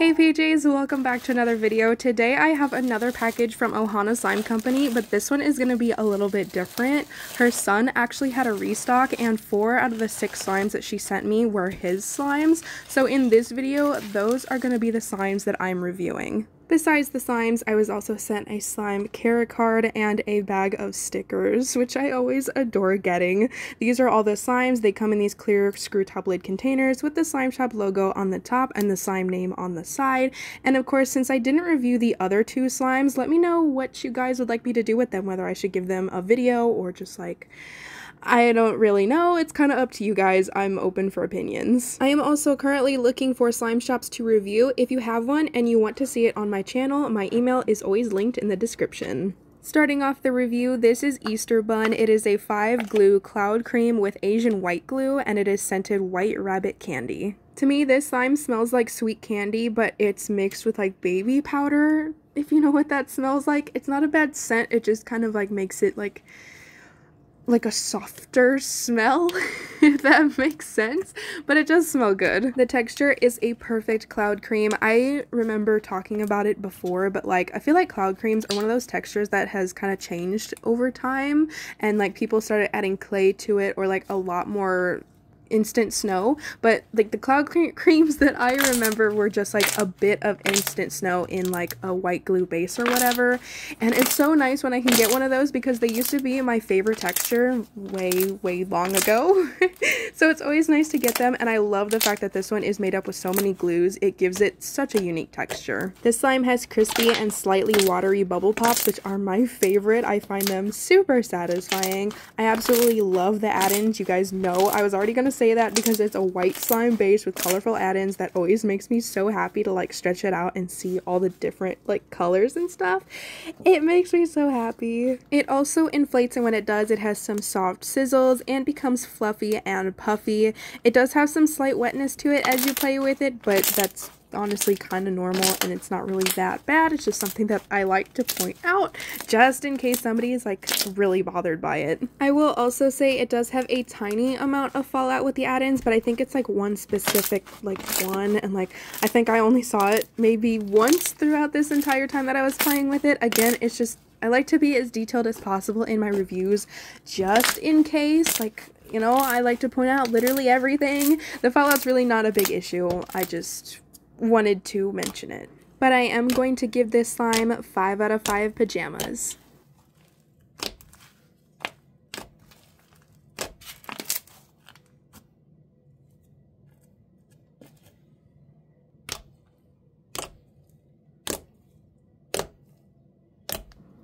Hey PJs, welcome back to another video. Today I have another package from Ohana Slime Company, but this one is going to be a little bit different. Her son actually had a restock and 4 out of the 6 slimes that she sent me were his slimes. So in this video, those are going to be the slimes that I'm reviewing. Besides the slimes, I was also sent a slime care card and a bag of stickers, which I always adore getting. These are all the slimes. They come in these clear screw top lid containers with the Slime Shop logo on the top and the slime name on the side. And of course, since I didn't review the other 2 slimes, let me know what you guys would like me to do with them, whether I should give them a video or just like... I don't really know. It's kind of up to you guys. I'm open for opinions. I am also currently looking for slime shops to review. If you have one and you want to see it on my channel, my email is always linked in the description. Starting off the review, this is Easter Bun. It is a 5 glue cloud cream with Asian white glue, and it is scented white rabbit candy. To me, this slime smells like sweet candy, but it's mixed with like baby powder, if you know what that smells like. It's not a bad scent, it just kind of like makes it like a softer smell, if that makes sense, but it does smell good. The texture is a perfect cloud cream. I remember talking about it before, but like I feel like cloud creams are one of those textures that has kind of changed over time, and like people started adding clay to it or like a lot more instant snow, but like the cloud creams that I remember were just like a bit of instant snow in like a white glue base or whatever, and it's so nice when I can get one of those because they used to be my favorite texture way long ago. So it's always nice to get them, and I love the fact that this one is made up with so many glues. It gives it such a unique texture. This slime has crispy and slightly watery bubble pops, which are my favorite. I find them super satisfying. I absolutely love the add-ins. You guys know I was already gonna say that because it's a white slime base with colorful add-ins. That always makes me so happy to like stretch it out and see all the different like colors and stuff. It makes me so happy. It also inflates, and when it does, it has some soft sizzles and becomes fluffy and puffy. It does have some slight wetness to it as you play with it, but that's honestly kind of normal and it's not really that bad. It's just something that I like to point out just in case somebody is like really bothered by it. I will also say it does have a tiny amount of fallout with the add-ins, but I think it's like one specific like one, and like I think I only saw it maybe once throughout this entire time that I was playing with it. Again, it's just I like to be as detailed as possible in my reviews just in case, like, you know, I like to point out literally everything. The fallout's really not a big issue. I just wanted to mention it. But I am going to give this slime 5 out of 5 pajamas.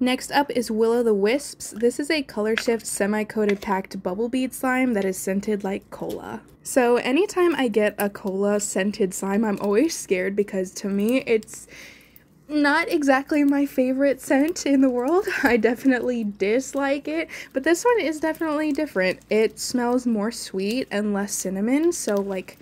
Next up is Will-O-the-Wisps. This is a color shift semi-coated packed bubble bead slime that is scented like cola. So anytime I get a cola scented slime, I'm always scared because to me it's not exactly my favorite scent in the world. I definitely dislike it, but this one is definitely different. It smells more sweet and less cinnamon, so like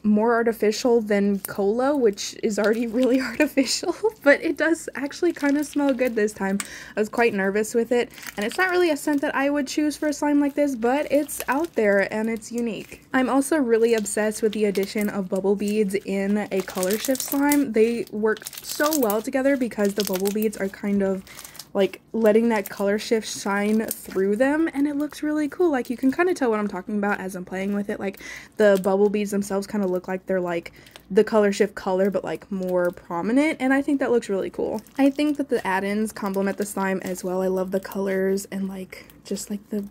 more artificial than cola, which is already really artificial, but it does actually kind of smell good this time. I was quite nervous with it, and it's not really a scent that I would choose for a slime like this, but it's out there and it's unique. I'm also really obsessed with the addition of bubble beads in a color shift slime. They work so well together because the bubble beads are kind of like letting that color shift shine through them, and it looks really cool. Like you can kind of tell what I'm talking about as I'm playing with it. Like the bubble beads themselves kind of look like they're like the color shift color but like more prominent, and I think that looks really cool. I think that the add-ins complement the slime as well. I love the colors and like just like the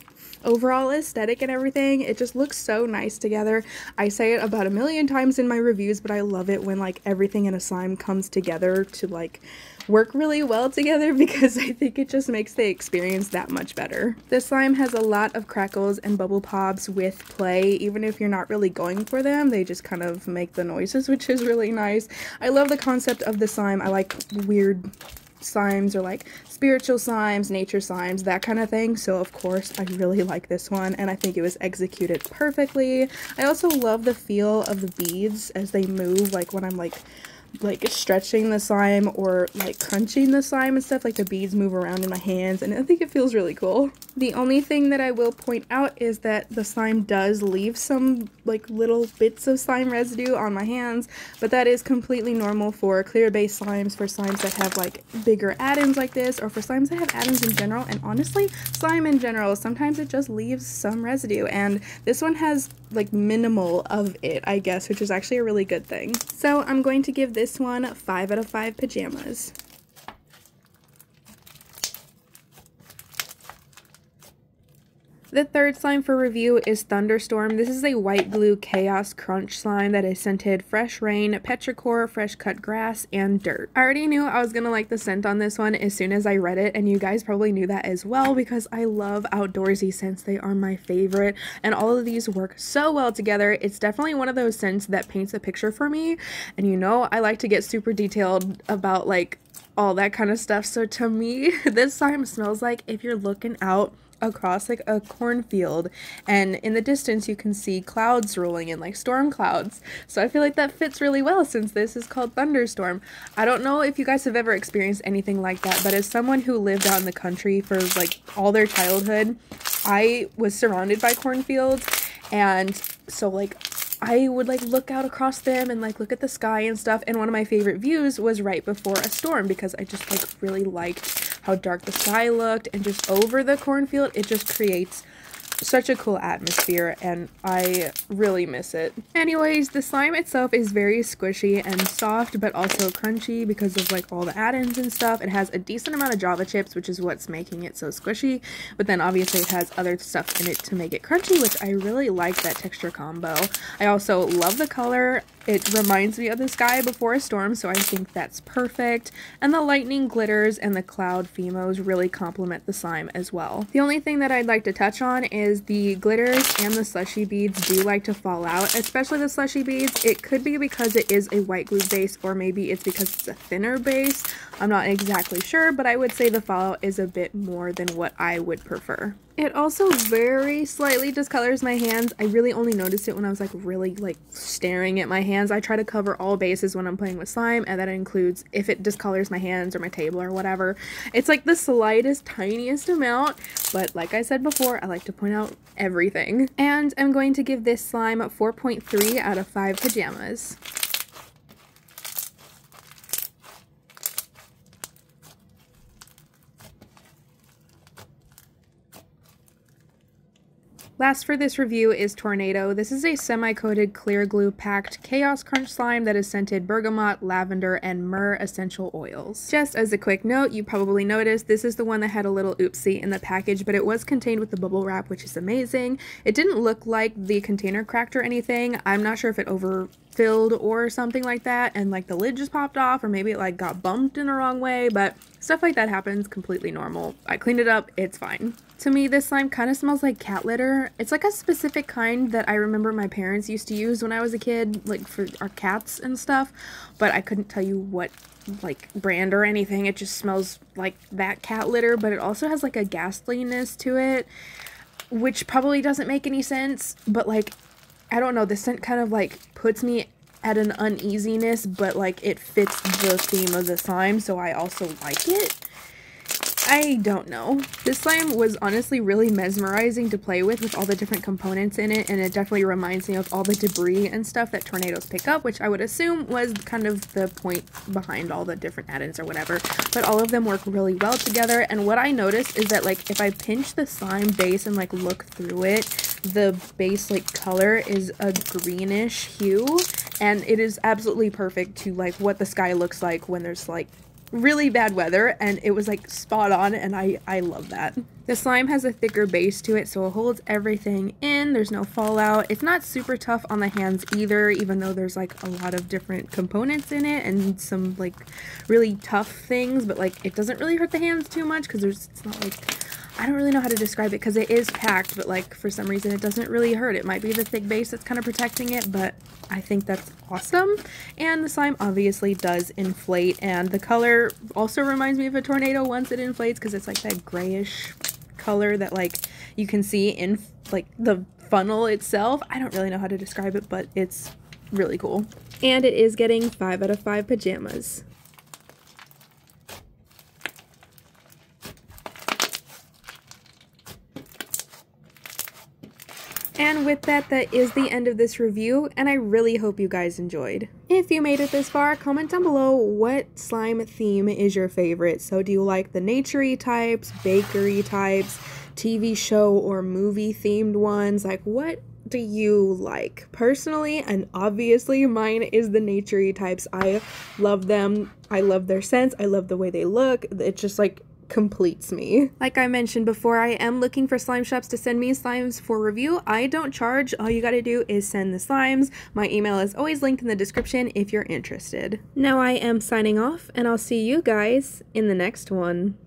overall aesthetic and everything. It just looks so nice together. I say it about a million times in my reviews, but I love it when like everything in a slime comes together to like work really well together because I think it just makes the experience that much better. This slime has a lot of crackles and bubble pops with play. Even if you're not really going for them, they just kind of make the noises, which is really nice. I love the concept of the slime. I like weird slimes or like spiritual slimes, nature slimes, that kind of thing. So of course I really like this one, and I think it was executed perfectly. I also love the feel of the beads as they move, like when I'm like like stretching the slime or like crunching the slime and stuff. Like the beads move around in my hands and I think it feels really cool. The only thing that I will point out is that the slime does leave some like little bits of slime residue on my hands, but that is completely normal for clear base slimes, for slimes that have like bigger add-ins like this, or for slimes that have add-ins in general. And honestly, slime in general, sometimes it just leaves some residue, and this one has like minimal of it, I guess, which is actually a really good thing. So I'm going to give this one 5 out of 5 pajamas. The third slime for review is Thunderstorm. This is a white glue chaos crunch slime that is scented fresh rain, petrichor, fresh cut grass, and dirt. I already knew I was gonna like the scent on this one as soon as I read it, and you guys probably knew that as well because I love outdoorsy scents. They are my favorite, and all of these work so well together. It's definitely one of those scents that paints a picture for me, and you know I like to get super detailed about like all that kind of stuff. So to me, this slime smells like if you're looking out across like a cornfield and in the distance you can see clouds rolling in, like storm clouds. So I feel like that fits really well since this is called Thunderstorm. I don't know if you guys have ever experienced anything like that, but as someone who lived out in the country for like all their childhood, I was surrounded by cornfields, and so like I would like look out across them and like look at the sky and stuff, and one of my favorite views was right before a storm because I just like really liked how dark the sky looked, and just over the cornfield it just creates such a cool atmosphere, and I really miss it. Anyways, the slime itself is very squishy and soft, but also crunchy because of like all the add-ins and stuff. It has a decent amount of Java chips, which is what's making it so squishy, but then obviously it has other stuff in it to make it crunchy, which I really like that texture combo. I also love the color. It reminds me of the sky before a storm, so I think that's perfect. And the lightning glitters and the cloud phemos really complement the slime as well. The only thing that I'd like to touch on is the glitters and the slushy beads do like to fall out, especially the slushy beads. It could be because it is a white glue base, or maybe it's because it's a thinner base. I'm not exactly sure, but I would say the fallout is a bit more than what I would prefer. It also very slightly discolors my hands. I really only noticed it when I was like really like staring at my hands. I try to cover all bases when I'm playing with slime, and that includes if it discolors my hands or my table or whatever. It's like the slightest, tiniest amount, but like I said before, I like to point out everything. And I'm going to give this slime 4.3 out of 5 pajamas. Last for this review is Tornado. This is a semi-coated clear glue packed chaos crunch slime that is scented bergamot, lavender, and myrrh essential oils. Just as a quick note, you probably noticed this is the one that had a little oopsie in the package, but it was contained with the bubble wrap, which is amazing. It didn't look like the container cracked or anything. I'm not sure if it overfilled or something like that and like the lid just popped off, or maybe it like got bumped in the wrong way, but stuff like that happens, completely normal. I cleaned it up, it's fine. To me, this slime kind of smells like cat litter. It's like a specific kind that I remember my parents used to use when I was a kid, like for our cats and stuff, but I couldn't tell you what like brand or anything. It just smells like that cat litter, but it also has like a ghastliness to it, which probably doesn't make any sense, but like, I don't know, the scent kind of like puts me at an uneasiness, but like it fits the theme of the slime, so I also like it. I don't know. This slime was honestly really mesmerizing to play with all the different components in it, and it definitely reminds me of all the debris and stuff that tornadoes pick up, which I would assume was kind of the point behind all the different add-ins or whatever, but all of them work really well together. And what I noticed is that like if I pinch the slime base and like look through it, the base like color is a greenish hue, and it is absolutely perfect to like what the sky looks like when there's like really bad weather, and it was like spot on, and I love that. The slime has a thicker base to it, so it holds everything in. There's no fallout. It's not super tough on the hands either, even though there's like a lot of different components in it and some like really tough things, but like it doesn't really hurt the hands too much because it's not like, I don't really know how to describe it because it is packed, but like for some reason it doesn't really hurt. It might be the thick base that's kind of protecting it, but I think that's awesome. And the slime obviously does inflate, and the color also reminds me of a tornado once it inflates because it's like that grayish color that like you can see in like the funnel itself. I don't really know how to describe it, but it's really cool. And it is getting 5 out of 5 pajamas. And with that, that is the end of this review, and I really hope you guys enjoyed. If you made it this far, comment down below what slime theme is your favorite. So do you like the nature-y types, bakery types, TV show or movie themed ones? Like, what do you like? Personally, and obviously mine is the nature-y types. I love them. I love their scents. I love the way they look. It's just like completes me. Like I mentioned before, I am looking for slime shops to send me slimes for review. I don't charge. All you gotta do is send the slimes. My email is always linked in the description if you're interested. Now I am signing off, and I'll see you guys in the next one.